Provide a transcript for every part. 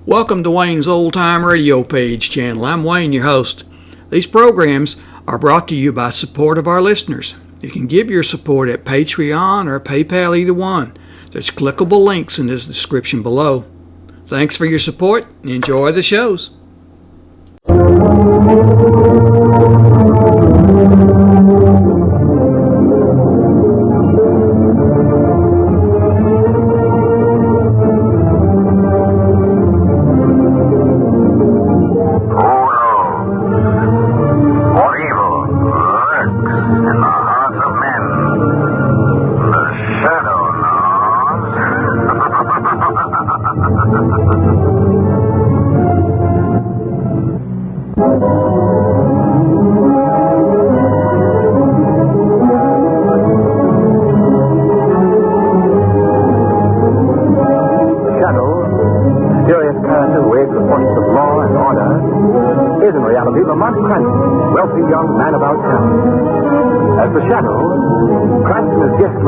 Welcome to Wayne's Old Time Radio Page channel. I'm Wayne, your host. These programs are brought to you by support of our listeners. You can give your support at Patreon or PayPal, either one. There's clickable links in the description below. Thanks for your support and enjoy the shows.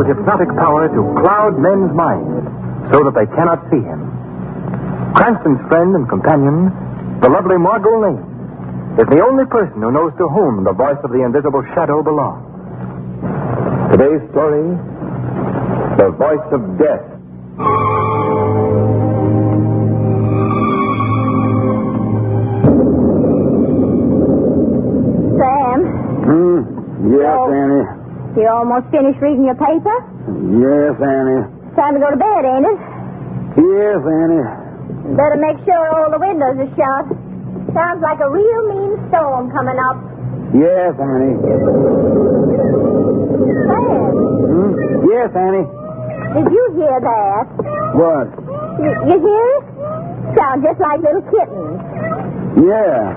Hypnotic power to cloud men's minds so that they cannot see him. Cranston's friend and companion, the lovely Margot Lane, is the only person who knows to whom the voice of the invisible Shadow belongs. Today's story, The Voice of Death. Sam? Yes, Annie. You almost finished reading your paper? Yes, Annie. Time to go to bed, ain't it? Yes, Annie. Better make sure all the windows are shut. Sounds like a real mean storm coming up. Yes, Annie. Sam? Yes, Annie. Did you hear that? What? You hear it? Sounds just like little kittens. Yeah.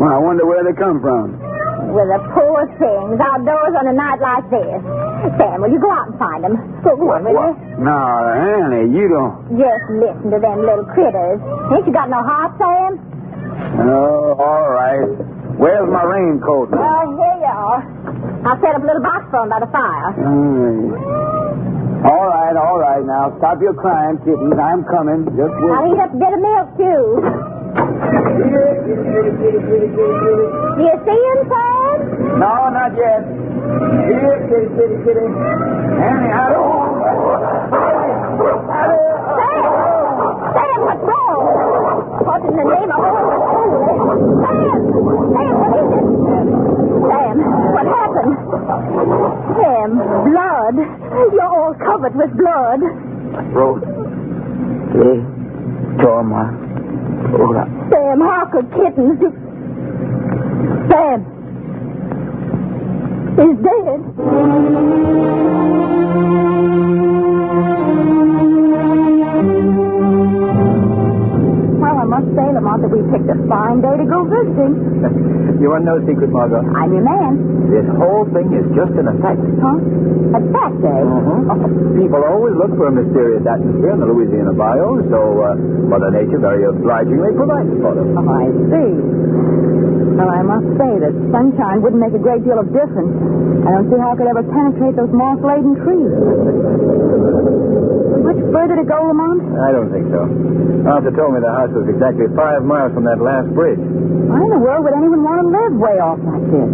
Well, I wonder where they come from. With the poor things outdoors on a night like this. Sam, will you go out and find them? Go on, will you? No, Annie, you don't. Just listen to them little critters. Ain't you got no heart, Sam? Oh, all right. Where's my raincoat? Here you are. I'll set up a little box for 'em by the fire. All right. Now, stop your crying, kittens. I'm coming. Just wait. I'll heat up a bit of milk, too. Do you see him, Sam? No, not yet. Here, kitty. Annie, I don't... Sam, what's wrong? What in the name of... Sam, what happened? Sam, blood. You're all covered with blood. Throat. Jaw mark. Sam, how could kittens do... Sam is dead. Well, I must say, Lamont, that we picked a fine day to go visiting. You want no secret, Margot? I'm your man. This whole thing is just an effect. Huh? A fact, eh? People always look for a mysterious atmosphere in the Louisiana bayou, so Mother Nature very obligingly provides for them. Oh, I see. Well, I must say that sunshine wouldn't make a great deal of difference. I don't see how it could ever penetrate those moss-laden trees. Much further to go, Lamont? I don't think so. Arthur told me the house was exactly 5 miles from that last bridge. Why in the world would anyone want to live way off like this?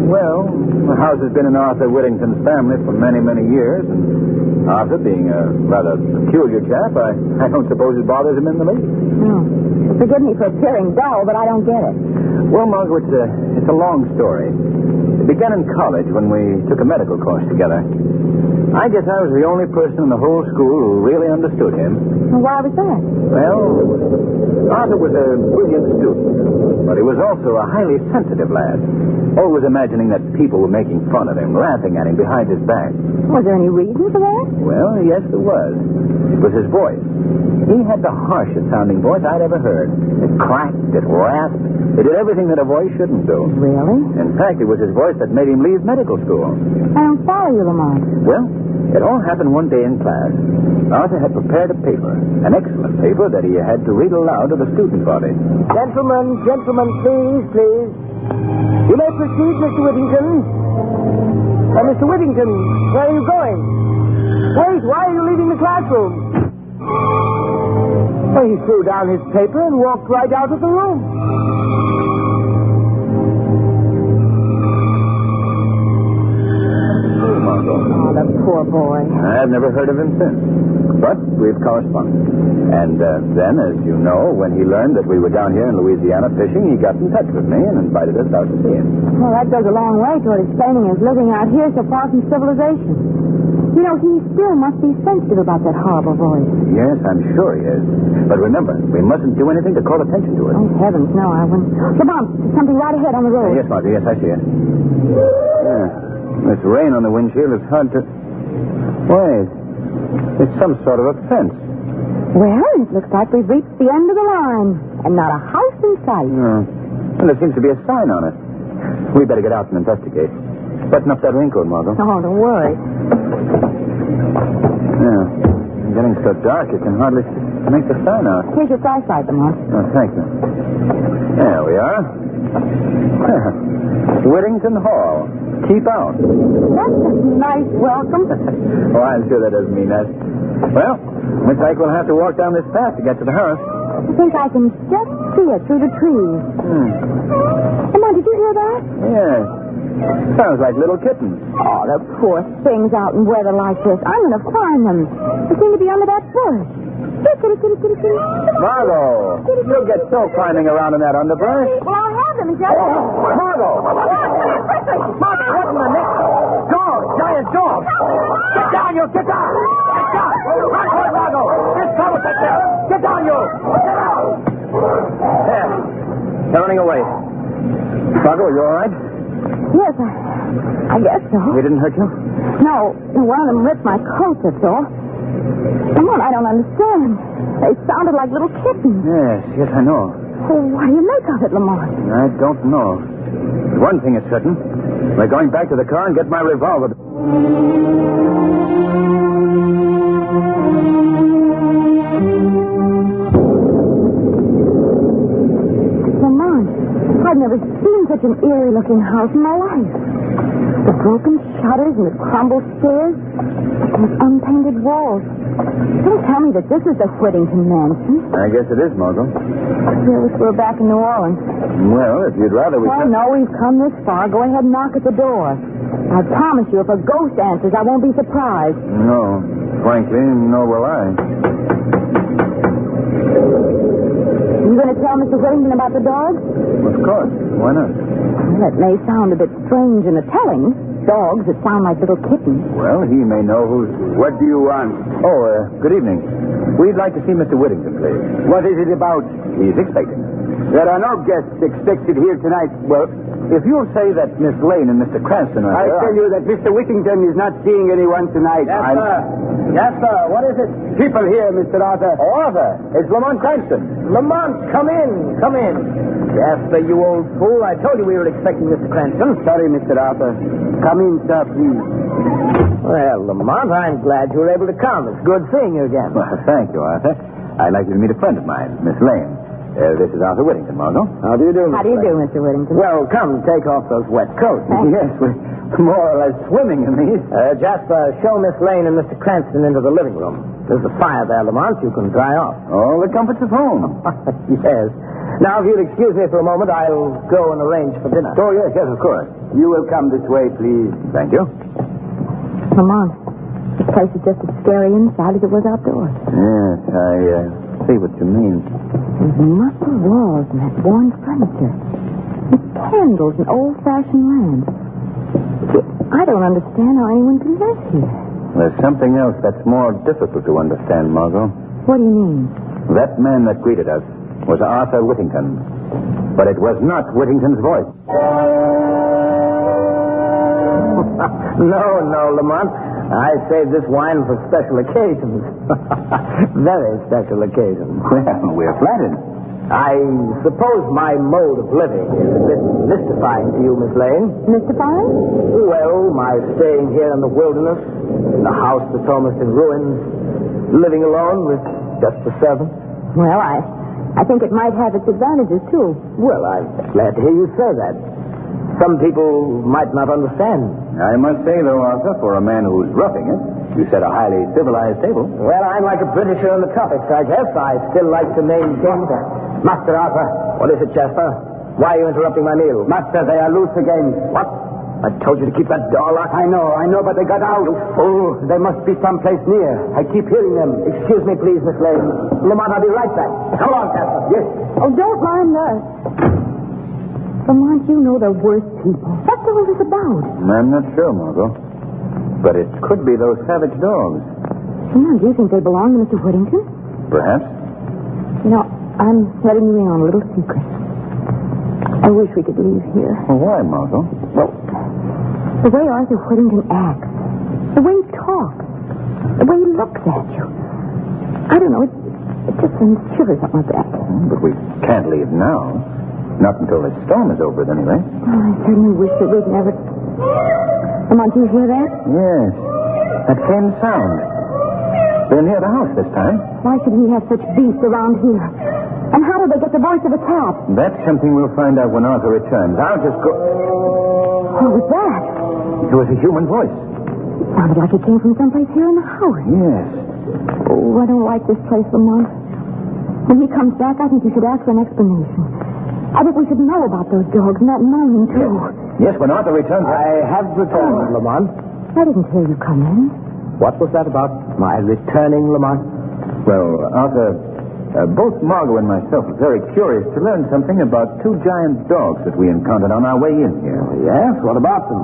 Well, the house has been in Arthur Whittington's family for many, many years, and Arthur, being a rather peculiar chap, I don't suppose it bothers him in the least. No. Forgive me for appearing dull, but I don't get it. Well, Margot, it's a long story. It began in college when we took a medical course together. I guess I was the only person in the whole school who really understood him. And why was that? Well, Arthur was a brilliant student, but he was also a highly sensitive lad, always imagining that people were making fun of him, laughing at him behind his back. Was there any reason for that? Well, yes, there was. It was his voice. He had the harshest-sounding voice I'd ever heard. It cracked, it rasped, it did everything that a voice shouldn't do. Really? In fact, it was his voice that made him leave medical school. I don't follow you, Lamont. Well, it all happened one day in class. Arthur had prepared a paper, an excellent paper that he had to read aloud to the student body. Gentlemen, please. You may proceed, Mr. Whittington. Mr. Whittington, where are you going? Wait, why are you leaving the classroom? Well, he threw down his paper and walked right out of the room. Oh, the poor boy. I've never heard of him since. But we've corresponded. And then, as you know, when he learned that we were down here in Louisiana fishing, he got in touch with me and invited us out to see him. Well, that goes a long way toward explaining his living out here so far from civilization. You know, he still must be sensitive about that horrible voice. Yes, I'm sure he is. But remember, we mustn't do anything to call attention to it. Oh, heavens, no, I wouldn't. Come on, there's something right ahead on the road. Yes, Margie, yes, I see it. Yeah. This rain on the windshield is hard to... Wait. It's some sort of a fence. Well, it looks like we've reached the end of the line, and not a house in sight. No. And there seems to be a sign on it. We better get out and investigate. Button up that raincoat, Margot. Oh, don't worry. Yeah. It's getting so dark you can hardly make the sign out. Here's your flashlight, Lamont. Oh, thank you. There we are. Whittington Hall. Keep out. That's a nice welcome. Oh, I'm sure that doesn't mean that. Well, looks like we'll have to walk down this path to get to the house. I think I can just see it through the trees. Lamont, did you hear that? Yes. Sounds like little kittens. Oh, the poor things out in weather like this. I'm going to find them. They seem to be under that bush. Here, kitty, kitty, kitty, kitty. Margot, you'll get so climbing around in that underbrush. Well, I have them, just... Margot! Margot, what in the neck? Dog, giant dog! Get down, you! Get down! Get down! Run for it, Margot! There's trouble back there! Get down, you! Get out! There. They're running away. Margot, you all right? Yes, I guess so. They didn't hurt you? No, one of them ripped my coat, that's all. Come on, I don't understand. They sounded like little kittens. Yes, I know. Oh, what do you make of it, Lamont? I don't know. But one thing is certain. We're going back to the car and get my revolver. Lamont, I've never seen such an eerie-looking house in my life. The broken shutters and the crumbled stairs and the unpainted walls. Don't tell me that this is the Whittington mansion. I guess it is, Margot. I wish we were back in New Orleans. Well, if you'd rather we... Oh, no, we've come this far. Go ahead and knock at the door. I promise you, if a ghost answers, I won't be surprised. No. Frankly, nor will I. You going to tell Mr. Whittington about the dog? Of course. Why not? Well, it may sound a bit strange in the telling. Dogs that sound like little kittens. Well, he may know who's... What do you want? Oh, good evening. We'd like to see Mr. Whittington, please. What is it about? He's expecting. There are no guests expected here tonight. Well, if you'll say that Miss Lane and Mr. Cranston are I here... tell you that Mr. Whittington is not seeing anyone tonight. Yes, sir. What is it? People here, Mr. Arthur. Oh, Arthur. It's Lamont Cranston. Lamont, come in. Come in. Jasper, you old fool. I told you we were expecting Mr. Cranston. Sorry, Mr. Arthur. Come in, sir, please. Well, Lamont, I'm glad you were able to come. It's good seeing you again. Well, thank you, Arthur. I'd like you to meet a friend of mine, Miss Lane. This is Arthur Whittington, Margot. How do you do, How do you do, Mr. Whittington? Well, come, take off those wet coats. Yes, we're more or less swimming in these. Jasper, show Miss Lane and Mr. Cranston into the living room. There's a fire there, Lamont. You can dry off. All the comforts of home. Yes. Now, if you'll excuse me for a moment, I'll go and arrange for dinner. Oh, yes, of course. You will come this way, please. Thank you. Lamont, this place is just as scary inside as it was outdoors. Yes, I see what you mean. There's musty walls and that worn furniture. And candles and old-fashioned lamps. I don't understand how anyone can live here. There's something else that's more difficult to understand, Margot. What do you mean? That man that greeted us was Arthur Whittington. But it was not Whittington's voice. No, Lamont. I saved this wine for special occasions. Very special occasions. Well, we're flattered. I suppose my mode of living is a bit mystifying to you, Miss Lane. Mystifying? Well, my staying here in the wilderness, in a house that's almost in ruins, living alone with just a servant. Well, I think it might have its advantages, too. Well, I'm glad to hear you say that. Some people might not understand. I must say, though, Arthur, for a man who's roughing it, You said a highly civilized table. Well, I'm like a Britisher in the tropics, I guess. I still like to maintain... Master Arthur. What is it, Jasper? Why are you interrupting my meal? Master, they are loose again. What? I told you to keep that door locked. I know, but they got out. You fool. They must be someplace near. I keep hearing them. Excuse me, please, Miss Lane. Lamont, I'll be right back. Come along, Jasper. Yes. Oh, don't mind us. Lamont, you know the worst people. What's all this about? I'm not sure, Margot. But it could be those savage dogs. Lamont, do you think they belong to Mr. Whittington? Perhaps. You know, I'm letting you in on a little secret. I wish we could leave here. Well, why, Margot? Well, the way Arthur Whittington acts, the way he talks, the way he looks at you. I don't know, it just sends shivers up my back. But we can't leave now. Not until the storm is over, anyway. Oh, I certainly wish that we'd never... Lamont, do you hear that? Yes. That same sound. They're near the house this time. Why should he have such beasts around here? And how did they get the voice of a cat? That's something we'll find out when Arthur returns. I'll just go... What was that? It was a human voice. It sounded like it came from someplace here in the house. Yes. Oh, I don't like this place, Lamont. When he comes back, I think you should ask for an explanation. I think we should know about those dogs and that moaning, too. Yes, when Arthur returns... I have returned, Lamont. I didn't hear you come in. What was that about my returning, Lamont? Well, Arthur, both Margot and myself are very curious to learn something about two giant dogs that we encountered on our way in here. Yes? What about them?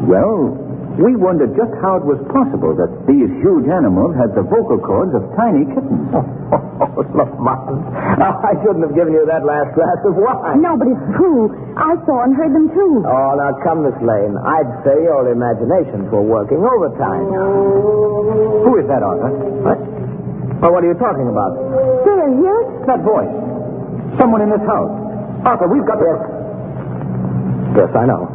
Well, we wondered just how it was possible that these huge animals had the vocal cords of tiny kittens. Oh, Lamont. I shouldn't have given you that last glass of wine. No, but it's true. I saw and heard them, too. Oh, now come, Miss Lane. I'd say your imaginations were working overtime. Who is that, Arthur? What? Well, what are you talking about? There, hear it? That voice. Someone in this house. Arthur, we've got to... Yes, I know.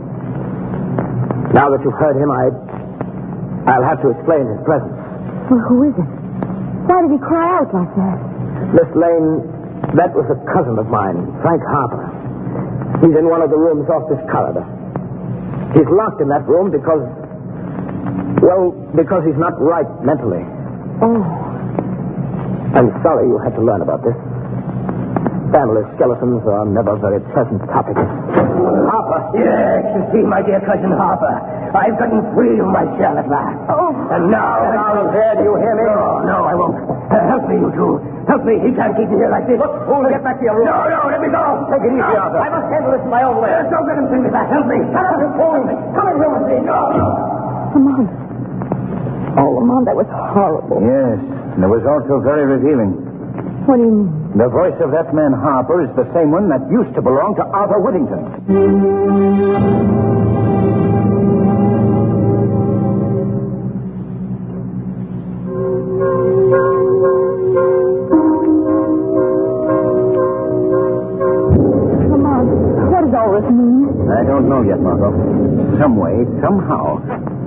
Now that you've heard him, I'll have to explain his presence. Well, who is it? Why did he cry out like that? Miss Lane, that was a cousin of mine, Frank Harper. He's in one of the rooms off this corridor. He's locked in that room because he's not right mentally. Oh. I'm sorry you had to learn about this. Family skeletons are never very pleasant topics. Harper. Yes, you see, my dear cousin Harper. I've gotten free of my shell at last. Oh. And now... Now, there, do you hear me? No, I won't. Help me, you two. Help me. He can't keep me here like this. Look, get back to your room. No, let me go. Take it easy, Arthur. I must handle this my own way. Don't let him bring me back. Help me. Come on, come in here with me. No. Lamont. Oh, Lamont, that was horrible. Yes, and it was also very revealing. What do you mean? The voice of that man Harper is the same one that used to belong to Arthur Whittington. Lamont, what does all this mean? I don't know yet, Margot. Some way, somehow,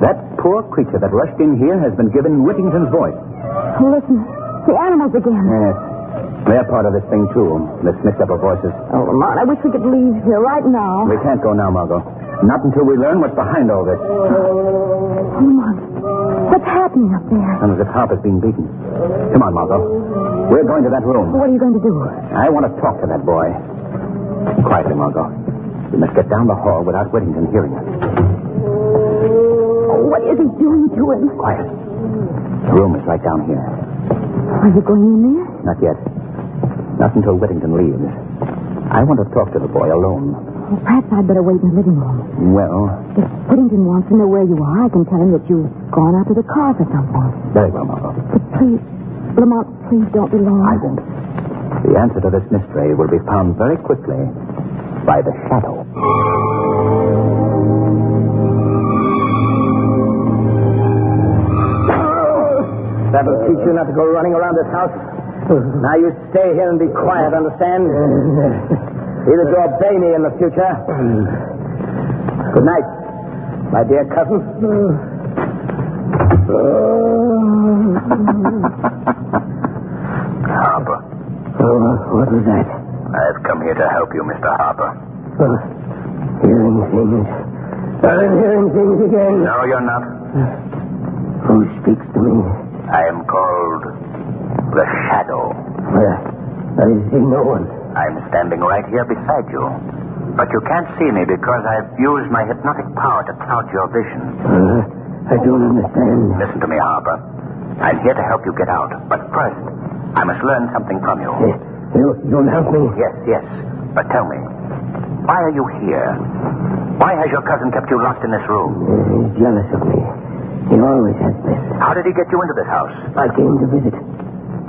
that poor creature that rushed in here has been given Whittington's voice. Listen, the animals again. Yes. They're part of this thing, too. This mix-up of voices. Oh, Lamont, I wish we could leave here right now. We can't go now, Margot. Not until we learn what's behind all this. Lamont, what's happening up there? Sounds as if Harper's being beaten. Come on, Margot. We're going to that room. What are you going to do? I want to talk to that boy. Quietly, Margot. We must get down the hall without Whittington hearing us. Oh, what is he doing to him? Quiet. The room is right down here. Are you going in there? Not yet. Not until Whittington leaves. I want to talk to the boy alone. Well, perhaps I'd better wait in the living room. Well, If Whittington wants to know where you are, I can tell him that you've gone out to the car for something. very well, Margot. But please, Lamont, please don't be long. I won't. The answer to this mystery will be found very quickly by the shadow. That'll teach you not to go running around this house. Now you stay here and be quiet, understand? See that you obey me in the future. Good night, my dear cousin. Harper. What was that? I've come here to help you, Mr. Harper. Hearing things. I'm hearing things again. No, you're not. Who speaks to me? I am called the Shadow. I see no one. I'm standing right here beside you. But you can't see me because I've used my hypnotic power to cloud your vision. I don't understand. Listen to me, Harper. I'm here to help you get out. But first, I must learn something from you. You'll help me? Yes. But tell me, why are you here? Why has your cousin kept you locked in this room? He's jealous of me. He always has been. How did he get you into this house? I came to visit.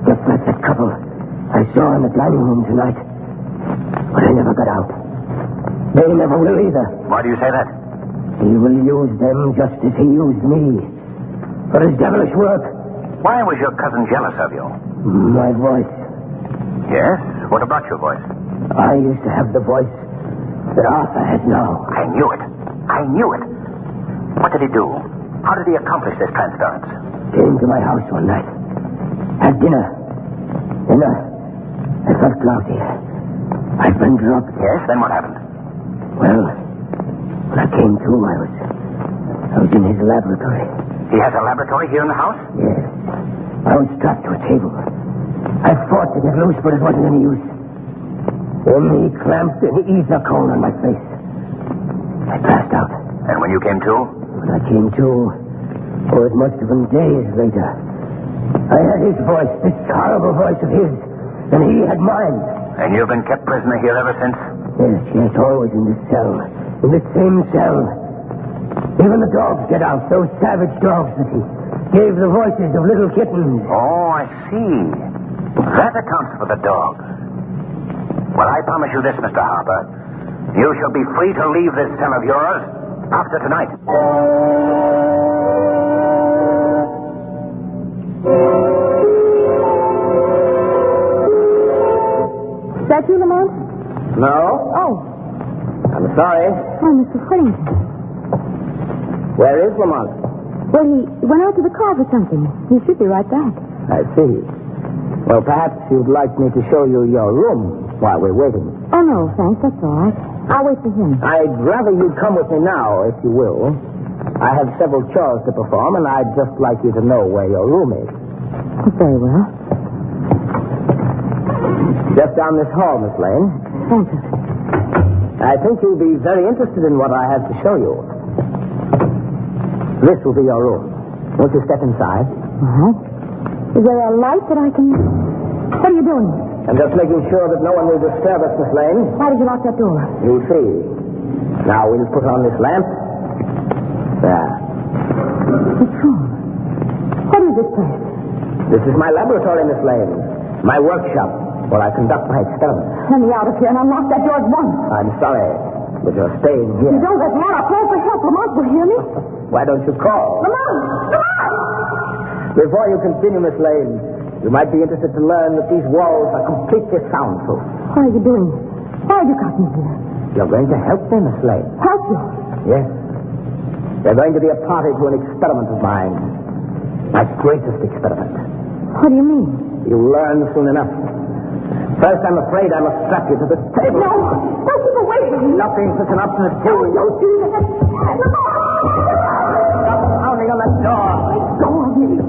Just like that couple I saw in the dining room tonight. But I never got out. They never will either. Why do you say that? He will use them just as he used me. For his devilish work. Why was your cousin jealous of you? My voice. Yes? What about your voice? I used to have the voice that Arthur has now. I knew it. What did he do? How did he accomplish this transference? Came to my house one night. Had dinner. I felt drowsy. I'd been drugged. Yes? Then what happened? Well, when I came to, I was in his laboratory. He has a laboratory here in the house? Yes. I was strapped to a table. I fought to get loose, but it wasn't any use. Then he clamped an ether cone on my face. I passed out. And when you came to? When I came to, it must have been days later. I had his voice, this horrible voice of his, and he had mine. And you've been kept prisoner here ever since? Yes, always in this cell. In this same cell. Even the dogs get out, those savage dogs that he gave the voices of little kittens. Oh, I see. That accounts for the dog. Well, I promise you this, Mr. Harper. You shall be free to leave this cell of yours after tonight. Is that you, Lamont? No? Oh. I'm sorry. Oh, Mr. Whittington. Where is Lamont? Well, he went out to the car for something. He should be right back. I see. Well, perhaps you'd like me to show you your room while we're waiting. Oh, no, thanks. That's all right. I'll wait for him. I'd rather you come with me now, if you will. I have several chores to perform, and I'd just like you to know where your room is. Very well. Just down this hall, Miss Lane. Thank you. I think you'll be very interested in what I have to show you. This will be your room. Won't you step inside? All right. Is there a light that I can... What are you doing? I'm just making sure that no one will disturb us, Miss Lane. Why did you lock that door? You'll see. Now we'll put on this lamp. There. What's wrong? What is this place? This is my laboratory, Miss Lane. My workshop, where I conduct my experiments. Let me out of here and unlock that door at once. I'm sorry, but you're staying here. You don't let me out. I'll call for help. Lamont will hear me. Why don't you call? Lamont! Before you continue, Miss Lane, you might be interested to learn that these walls are completely soundproof. What are you doing? Why have you got me here? You're going to help me, Miss Lane. Help you? Yes. You're going to be a party to an experiment of mine. My greatest experiment. What do you mean? You'll learn soon enough. First, I'm afraid I must strap you to this table. No! Don't keep away from me! Nothing such an obstinate fool. Don't do that! Stop pounding on that door. Let go of me!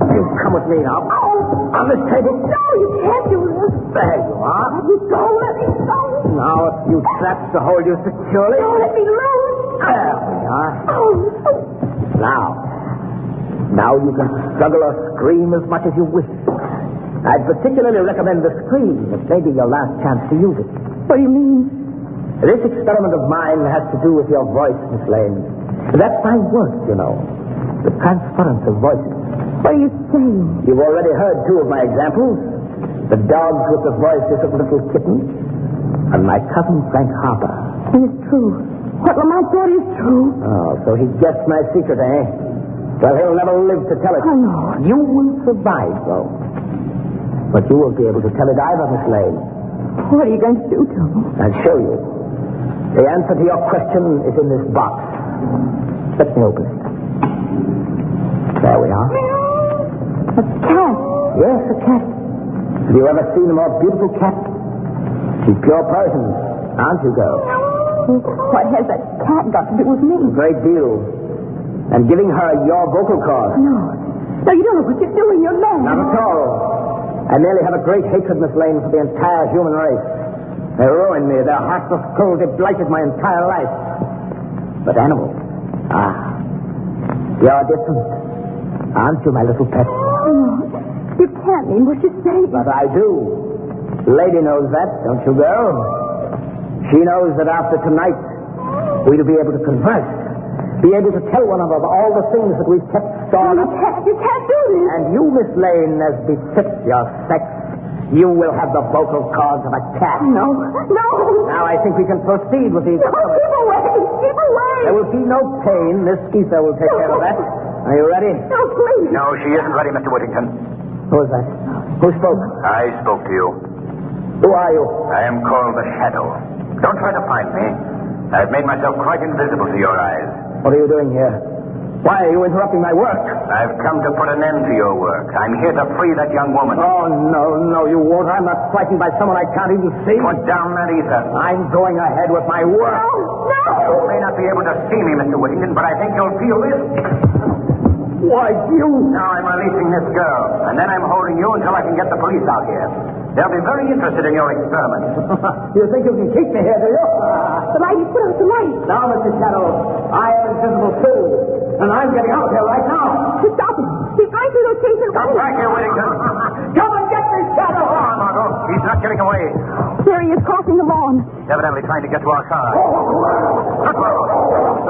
You come with me now. Oh! On this table. No, you can't do this! There you are. Let me go! Let me go! Now, a few straps to hold you securely. Don't let me loose! There we are. Oh! Now you can struggle or scream as much as you wish. I'd particularly recommend the scream. It may be your last chance to use it. What do you mean? This experiment of mine has to do with your voice, Miss Lane. That's my work, you know. The transference of voices. What are you saying? You've already heard two of my examples. The dogs with the voices of little kittens. And my cousin Frank Harper. And it's true. What Lamont said is true. Oh, so he guessed my secret, eh? Well, he'll never live to tell it. I know. You will survive, though. But you won't be able to tell it either, Miss Lane. What are you going to do to me? I'll show you. The answer to your question is in this box. Let me open it. There we are. A cat. Yes, a cat. Have you ever seen a more beautiful cat? She's pure Persian, aren't you, girl? What has that cat got to do with me? A great deal. And giving her your vocal cords. No. Now, you don't know what you're doing. You're mad. Not at all. I merely have a great hatred, Miss Lane, for the entire human race. They ruined me. Their heartless cruelty blighted my entire life. But animals, you're different. Aren't you, my little pet? No, you can't mean what you're saying. But I do. Lady knows that, don't you, girl? She knows that after tonight, we'll be able to converse. Be able to tell one another all the things that we've kept stored up. You can't do this. And you, Miss Lane, as befits your sex, you will have the vocal cords of a cat. No. Now I think we can proceed with these. No, keep away. There will be no pain. Miss Ether will take care of that. Are you ready? No, please. No, she isn't ready, Mr. Whittington. Who is that? Who spoke? I spoke to you. Who are you? I am called the Shadow. Don't try to find me. I've made myself quite invisible to your eyes. What are you doing here? Why are you interrupting my work? I've come to put an end to your work. I'm here to free that young woman. Oh, no, you won't. I'm not frightened by someone I can't even see. Put down that ether. I'm going ahead with my work. You may not be able to see me, Mr. Whittington, but I think you'll feel this. Why, you... Now I'm releasing this girl, and then I'm holding you until I can get the police out here. They'll be very interested in your experiment. You think you can keep me here, do you? The light, put out the light. Now, Mr. Shadow, I am invisible too, and I'm getting out here right now. Stop him. He's going through those things and Come back here, Whittington. Come and get me, Shadow! Come on, Margot. He's not getting away. Here he is crossing the lawn. He's evidently trying to get to our car. Look, Margot.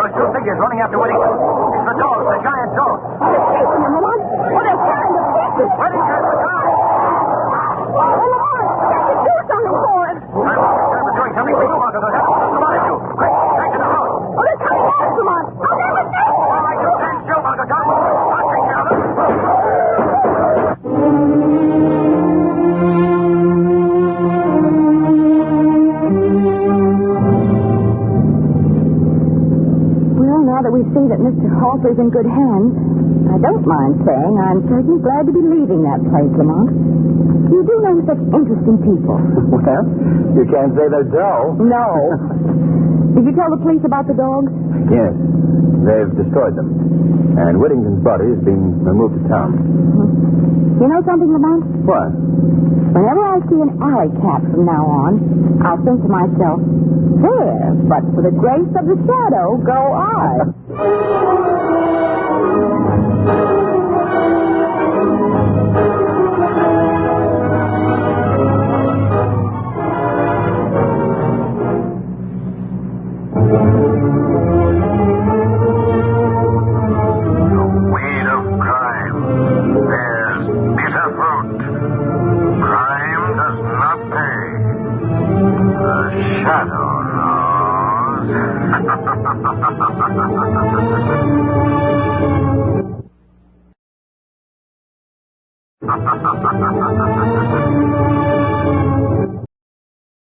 Those two figures running after Whittington. It's the dogs, the giant dogs. They're chasing him, Lamont. Oh, they're tearing the pieces. Whittington, the car. Oh, Lamont, you have to do something for him. I'm doing something for you, Margot. They'll have to survive you. Quick, back to the house. Oh, they're coming back, Lamont. I'll never say. All right, you stand still, Margot. I'll take care of them. Well, now that we see that Mr. Halter's in good hands, I don't mind saying I'm certainly glad to be leaving that place, Lamont. You do know such interesting people. Well, you can't say they're dull. No. Did you tell the police about the dogs? Yes. They've destroyed them. And Whittington's body is being removed to town. You know something, Lamont? What? Whenever I see an alley cat from now on, I'll think to myself, there, but for the grace of the Shadow, go I. Weed of crime. There's bitter fruit. Crime does not pay. The Shadow knows.